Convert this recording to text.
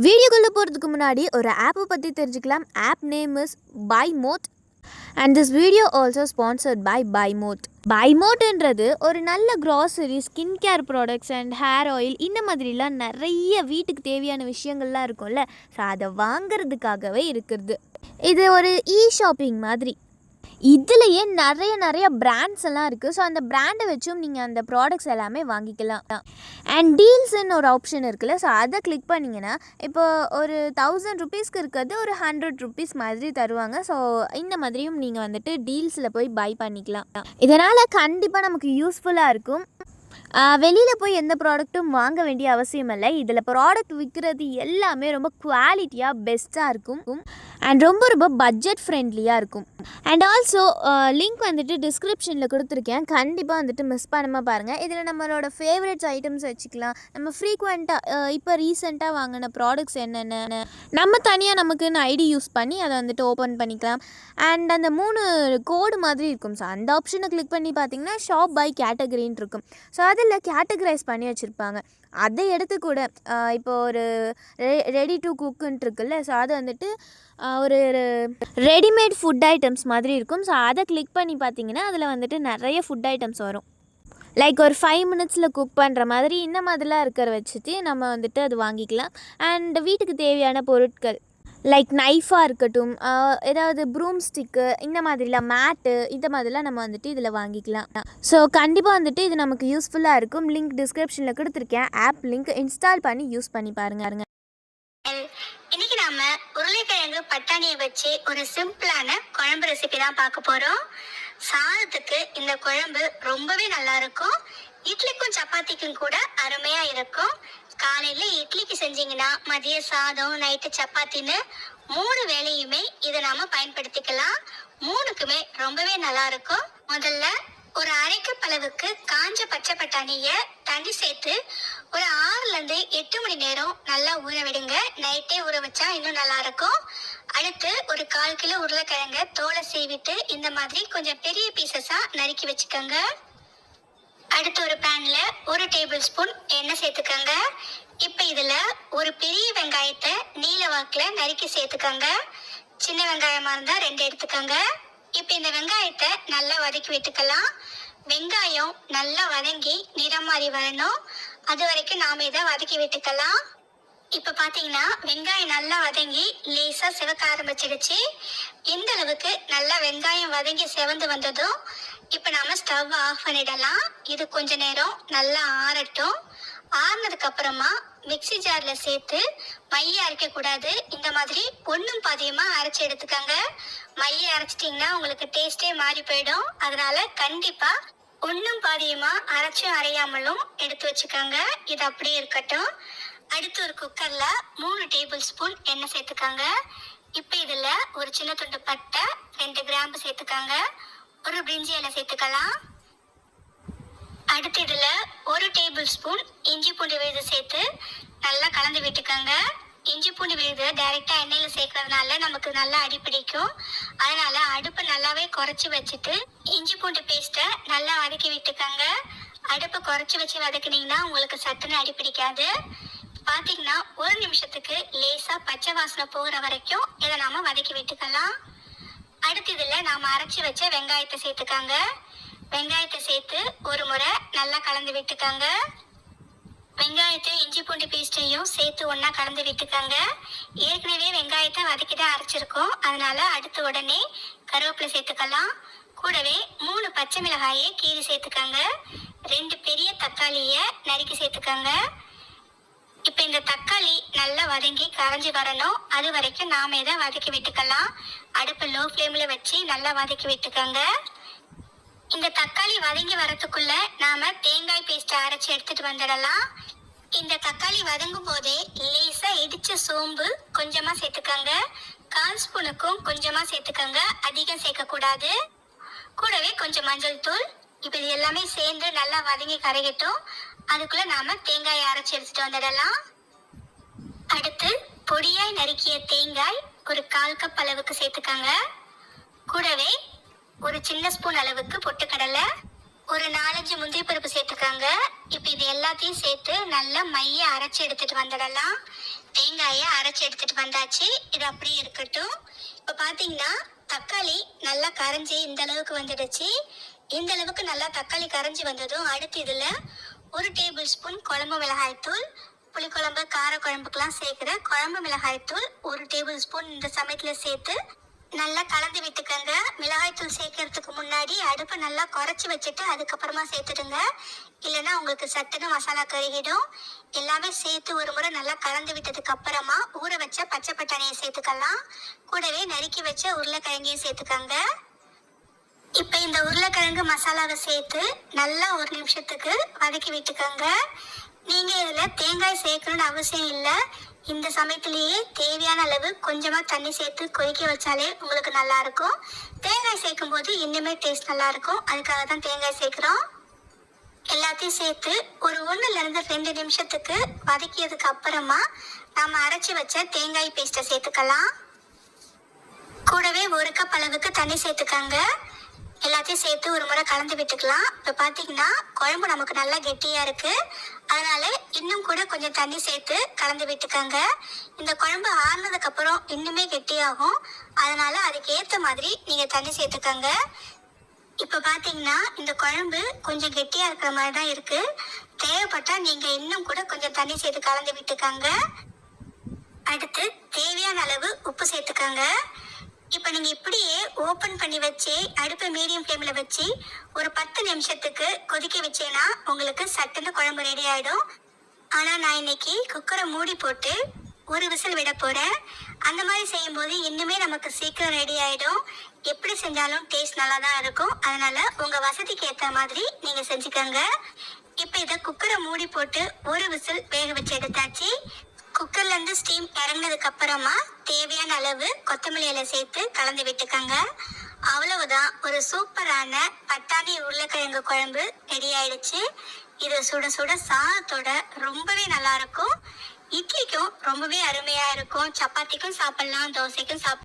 வீடியோக்குள்ளே போகிறதுக்கு முன்னாடி ஒரு ஆப்பை பற்றி தெரிஞ்சுக்கலாம். App name is Bymode and this video also sponsored by Bymode. பைமோட்ன்றது ஒரு நல்ல grocery, skin care products and hair oil இந்த மாதிரிலாம் நிறைய வீட்டுக்கு தேவையான விஷயங்கள்லாம் இருக்கும்ல, ஸோ அதை வாங்கிறதுக்காகவே இருக்கிறது. இது ஒரு ஷாப்பிங் மாதிரி. இதுலேயே நிறைய பிராண்ட்ஸ் எல்லாம் இருக்குது. ஸோ அந்த பிராண்டை வச்சும் நீங்கள் அந்த ப்ராடக்ட்ஸ் எல்லாமே வாங்கிக்கலாம். அண்ட் டீல்ஸ்ன்னு ஒரு ஆப்ஷன் இருக்குல்ல, ஸோ அதை கிளிக் பண்ணிங்கன்னா இப்போ ஒரு 1000 ருபீஸ்க்கு இருக்கிறது ஒரு 100 ருபீஸ் மாதிரி தருவாங்க. ஸோ இந்த மாதிரியும் நீங்கள் வந்துட்டு டீல்ஸில் போய் பை பண்ணிக்கலாம். இதனால் கண்டிப்பாக நமக்கு யூஸ்ஃபுல்லாக இருக்கும். வெளியில் போய் எந்த ப்ராடக்ட்டும் வாங்க வேண்டிய அவசியம் இல்லை. இதில் ப்ராடக்ட் விற்கிறது எல்லாமே ரொம்ப குவாலிட்டியாக பெஸ்ட்டாக இருக்கும் அண்ட் ரொம்ப பட்ஜெட் ஃப்ரெண்ட்லியாக இருக்கும். அண்ட் ஆல்சோ லிங்க் வந்துட்டு டிஸ்கிரிப்ஷனில் கொடுத்துருக்கேன். கண்டிப்பாக வந்துட்டு மிஸ் பண்ணாமல் பாருங்கள். இதில் நம்மளோட ஃபேவரட்ஸ் ஐட்டம்ஸ் வச்சுக்கலாம். நம்ம ஃப்ரீக்வெண்ட்டாக இப்போ ரீசெண்டாக வாங்கின ப்ராடக்ட்ஸ் என்னென்ன நம்ம தனியாக நமக்குன்னு ஐடி யூஸ் பண்ணி அதை வந்துட்டு ஓப்பன் பண்ணிக்கலாம். அண்ட் அந்த 3 கோடு மாதிரி இருக்கும். ஸோ அந்த ஆப்ஷனை கிளிக் பண்ணி பார்த்தீங்கன்னா ஷாப் பை கேட்டகரின்னு இருக்கும். ஸோ அதில் கேட்டகரைஸ் பண்ணி வச்சுருப்பாங்க. அதை எடுத்து கூட இப்போ ஒரு ரெடி டு குக்குன்ட்டு இருக்குல்ல, ஸோ அது வந்துட்டு ஒரு ரெடிமேட் ஃபுட் ஐட்டம்ஸ் மாதிரி இருக்கும். ஸோ அதை கிளிக் பண்ணி பார்த்தீங்கன்னா அதில் வந்துட்டு நிறைய ஃபுட் ஐட்டம்ஸ் வரும். லைக் ஒரு 5 மினிட்ஸில் குக் பண்ணுற மாதிரி இந்த மாதிரிலாம் இருக்கிற வச்சுட்டு நம்ம வந்துட்டு அது வாங்கிக்கலாம். அண்ட் வீட்டுக்கு தேவையான பொருட்கள் லைக் நைஃபாக இருக்கட்டும், ஏதாவது ப்ரூம் ஸ்டிக்கு, இந்த மாதிரிலாம் மேட்டு, இந்த மாதிரிலாம் நம்ம வந்துட்டு இதில் வாங்கிக்கலாம். ஸோ கண்டிப்பாக வந்துட்டு இது நமக்கு யூஸ்ஃபுல்லாக இருக்கும். லிங்க் டிஸ்கிரிப்ஷனில் கொடுத்துருக்கேன். ஆப் லிங்க் இன்ஸ்டால் பண்ணி யூஸ் பண்ணி பாருங்க. இன்னைக்கு நாம உருளைக்கிழங்கு பட்டாணியை வச்சு ஒரு சிம்பிளான குழம்பு ரெசிபி தான் பார்க்க போறோம். சாதத்துக்கு இந்த குழம்பு ரொம்பவே நல்லா இருக்கும். இட்லிக்கும் சப்பாத்திக்கும் கூட அருமையா இருக்கும். காலையில இட்லிக்கு செஞ்சீங்கன்னா மதிய சாதம், நைட்டு சப்பாத்தின்னு 3 வேளையுமே இதை நாம பயன்படுத்திக்கலாம். 3க்குமே ரொம்பவே நல்லா இருக்கும். முதல்ல ஒரு 1/2 கப் அளவுக்கு காஞ்ச பச்சை பட்டாணிய தண்ணி சேர்த்து ஒரு 6லேருந்து 8 மணி நேரம் நல்லா ஊற விடுங்க. நைட்டே ஊற வச்சா இன்னும் நல்லா இருக்கும். அடுத்து ஒரு 1/4 கிலோ உருளைக்கிழங்க தோலை சீவிட்டு இந்த மாதிரி கொஞ்சம் பெரிய பீசஸா நறுக்கி வச்சுக்கோங்க. அடுத்து ஒரு பேன்ல 1 டேபிள் ஸ்பூன் எண்ணெய் சேர்த்துக்கோங்க. இப்ப இதுல ஒரு பெரிய வெங்காயத்தை நீல வாக்குல நறுக்கி சேர்த்துக்கோங்க. சின்ன வெங்காயமா இருந்தா 2 எடுத்துக்கோங்க. இப்ப இந்த வெங்காயத்தை நல்லா வதக்கி விட்டுக்கலாம். வெங்காயம் நல்லா வதங்கி நிறம் மாறி வரணும். அது வரைக்கும் நாம இதை வதக்கி விட்டுக்கலாம். இப்ப பாத்தீங்கன்னா வெங்காயம் நல்லா வதங்கி லேசா சிவக்க ஆரம்பிச்சிடுச்சு. இந்த அளவுக்கு நல்லா வெங்காயம் வதங்கி செவந்து வந்ததும் இப்ப நாம ஸ்டவ் ஆஃப் பண்ணிடலாம். இது கொஞ்ச நேரம் நல்லா ஆறட்டும். ஆறுனதுக்கு அப்புறமா மிக்சி ஜார்ல சேர்த்து மைய அரைக்க கூடாது. இந்த மாதிரி ஒண்ணும் பாதியமா அரைச்சு எடுத்துக்கோங்க. மைய அரைச்சிட்டீங்கன்னா உங்களுக்கு டேஸ்டே மாறி போயிடும். அதனால கண்டிப்பா ஒண்ணும் பாதியமா அரைச்சும் அரையாமலும் எடுத்து வச்சுக்கோங்க. இது அப்படியே இருக்கட்டும். அடுத்து ஒரு குக்கர்ல 3 டேபிள் ஸ்பூன் எண்ணெய் சேர்த்துக்கோங்க. இப்ப இதுல ஒரு சின்ன துண்டு பட்டை, 2 கிராம்பு சேர்த்துக்கோங்க. ஒரு பிரிஞ்சி இலை சேர்த்துக்கலாம். அடுத்து இதுல 1 டேபிள் ஸ்பூன் இஞ்சி பூண்டு விழுது சேர்த்து நல்லா கலந்து விட்டுக்கோங்க. இஞ்சி பூண்டு விழுது டைரக்டா எண்ணெயில சேர்க்கறதுனால நமக்கு நல்லா அடிப்பிடிக்கும். அதனால அடுப்பை நல்லாவே குறைச்சி வச்சுட்டு இஞ்சி பூண்டு பேஸ்ட்டை நல்லா வதக்கி விட்டுக்கோங்க. அடுப்பை குறைச்சி வச்சு வதக்குனீங்கன்னா உங்களுக்கு சட்டுன்னு அடிப்பிடிக்காது. பாத்தீங்கன்னா 1 நிமிஷத்துக்கு லேசா பச்சை வாசனை போகிற வரைக்கும் இதை நாம வதக்கி விட்டுக்கலாம். அடுத்து இதுல நாம அரைச்சி வச்ச வெங்காயத்தை சேர்த்துக்காங்க. வெங்காயத்தை சேர்த்து ஒரு முறை நல்லா கலந்து விட்டுக்காங்க. வெங்காயத்தையும் இஞ்சி பூண்டு பேஸ்டையும் சேர்த்து ஒன்னா கலந்து விட்டுக்காங்க. ஏற்கனவே வெங்காயத்தை வதக்கி தான் அரைச்சிருக்கோம். அதனால அடுத்து உடனே கருவேப்பிலை சேர்த்துக்கலாம். கூடவே 3 பச்சை மிளகாயை கீறி சேர்த்துக்காங்க. 2 பெரிய தக்காளியை நறுக்கி சேர்த்துக்காங்க. இப்ப இந்த தக்காளி நல்லா வதங்கி கரைஞ்சி வரணும். அது வரைக்கும் நாம இதை வதக்கி விட்டுக்கலாம். அடுப்பு லோ ஃப்ளேம்ல வச்சு நல்லா வதக்கி விட்டுக்கோங்க. இந்த தக்காளி வதங்கி வரத்துக்குள்ள நாம தேங்காய் பேஸ்ட் அரைச்சி எடுத்துட்டு வந்துடலாம். இந்த தக்காளி வதங்கும் போதே லேசா இடிச்ச சோம்பு கொஞ்சமா சேர்த்துக்கோங்க. 1/4 ஸ்பூனுக்கும் கொஞ்சமா சேர்த்துக்கோங்க. அதிகம் சேர்க்க கூடாது. கூடவே கொஞ்சம் மஞ்சள் தூள். இப்ப இது எல்லாமே சேர்ந்து நல்லா வதங்கி கரையட்டும். அதுக்குள்ள நாம தேங்காயை அரைச்சி எடுத்துட்டு வந்துடலாம். அடுத்து பொடியாய் நறுக்கிய தேங்காய் ஒரு 1/4 கப் அளவுக்கு சேர்த்துக்கோங்க. கூடவே ஒரு சின்ன ஸ்பூன் அளவுக்கு பொட்டுக்கடலை, ஒரு 4-5 முந்திரி பருப்பு சேர்த்துக்கோங்க. இப்போ இது எல்லாத்தையும் சேர்த்து நல்லா மைய அரைச்சி எடுத்துட்டு வந்துடலாம். தேங்காயை அரைச்சி எடுத்துட்டு வந்தாச்சு. இது அப்படியே இருக்கட்டும். இப்போ பார்த்தீங்கன்னா தக்காளி நல்லா கரைஞ்சி இந்த அளவுக்கு வந்துடுச்சு. இந்த அளவுக்கு நல்லா தக்காளி கரைஞ்சி வந்ததும் அடுத்து இதில் 1 டேபிள் ஸ்பூன் குழம்பு மிளகாய்த்தூள், புளிக்குழம்பு கார குழம்புக்கெல்லாம் சேர்க்குற குழம்பு மிளகாய்த்தூள் 1 டேபிள் ஸ்பூன் இந்த சமயத்தில் சேர்த்து நல்லா கலந்து விட்டுக்கங்க. மிளகாய்த்தூள் சேர்க்கறதுக்கு முன்னாடி அடுப்பை நல்லா குறைச்சி வச்சுட்டு அதுக்கப்புறமா சேர்த்துடுங்க. இல்லைன்னா உங்களுக்கு சட்டுன்னு மசாலா கருகிடும். எல்லாமே சேர்த்து ஒரு முறை நல்லா கலந்து விட்டதுக்கு அப்புறமா ஊற வச்ச பச்சை பட்டாணியை சேர்த்துக்கலாம். கூடவே நறுக்கி வச்ச உருளைக்கிழங்கையும் சேர்த்துக்கங்க. இப்போ இந்த உருளைக்கிழங்கு மசாலாவை சேர்த்து நல்லா 1 நிமிஷத்துக்கு வதக்கி விட்டுக்கோங்க. நீங்கள் இதில் தேங்காய் சேர்க்கணும்னு அவசியம் இல்லை. இந்த சமயத்திலேயே தேவையான அளவு கொஞ்சமாக தண்ணி சேர்த்து கொதிக்க வச்சாலே உங்களுக்கு நல்லாயிருக்கும். தேங்காய் சேர்க்கும் போது இன்னுமே டேஸ்ட் நல்லாயிருக்கும். அதுக்காக தான் தேங்காய் சேர்க்குறோம். எல்லாத்தையும் சேர்த்து ஒரு 1லேருந்து 2 நிமிஷத்துக்கு வதக்கியதுக்கு அப்புறமா நாம் அரைச்சி வச்ச தேங்காய் பேஸ்ட்டை சேர்த்துக்கலாம். கூடவே 1 கப் அளவுக்கு தண்ணி சேர்த்துக்கங்க. எல்லாத்தையும் சேர்த்து ஒரு முறை கலந்து விட்டுக்கலாம். இப்போ பார்த்தீங்கன்னா குழம்பு நமக்கு நல்லா கெட்டியாக இருக்குது. அதனால இன்னும் கூட கொஞ்சம் தண்ணி சேர்த்து கலந்து விட்டுக்கோங்க. இந்த குழம்பு ஆறுனதுக்கப்புறம் இன்னுமே கெட்டியாகும். அதனால அதுக்கு ஏற்ற மாதிரி நீங்கள் தண்ணி சேர்த்துக்கோங்க. இப்போ பார்த்தீங்கன்னா இந்த குழம்பு கொஞ்சம் கெட்டியாக இருக்கிற மாதிரி தான் இருக்குது. தேவைப்பட்டால் நீங்கள் இன்னும் கூட கொஞ்சம் தண்ணி சேர்த்து கலந்து விட்டுக்கோங்க. அடுத்து தேவையான அளவு உப்பு சேர்த்துக்கோங்க. இப்போ நீங்கள் இப்படியே ஓப்பன் பண்ணி வச்சு அடுப்பை மீடியம் ஃப்ளேமில் வச்சு ஒரு 10 நிமிஷத்துக்கு கொதிக்க வச்சேன்னா உங்களுக்கு சட்டுன்னு குழம்பு ரெடி ஆகிடும். ஆனால் நான் இன்னைக்கு குக்கரை மூடி போட்டு 1 விசில் விட போகிறேன். அந்த மாதிரி செய்யும்போது இன்னுமே நமக்கு சீக்கிரம் ரெடி ஆகிடும். எப்படி செஞ்சாலும் டேஸ்ட் நல்லா தான் இருக்கும். அதனால் உங்கள் வசதிக்கு ஏற்ற மாதிரி நீங்கள் செஞ்சுக்கோங்க. இப்போ இதை குக்கரை மூடி போட்டு 1 விசில் வேக வச்சு எடுத்தாச்சு. குக்கர்லேருந்து ஸ்டீம் இறங்கினதுக்கு அப்புறமா தேவையான அளவு கொத்தமல்லி இலை சேர்த்து கலந்து விட்டுக்கோங்க. அவ்வளவுதான், ஒரு சூப்பரான பட்டாணி உருளைக்கிழங்கு குழம்பு ரெடி ஆயிடுச்சு. இது சுட சுட சாதத்தோட ரொம்பவே நல்லா இருக்கும். இட்லிக்கும் ரொம்பவே அருமையாக இருக்கும். சப்பாத்திக்கும் சாப்பிட்லாம், தோசைக்கும் சாப்பிடலாம்.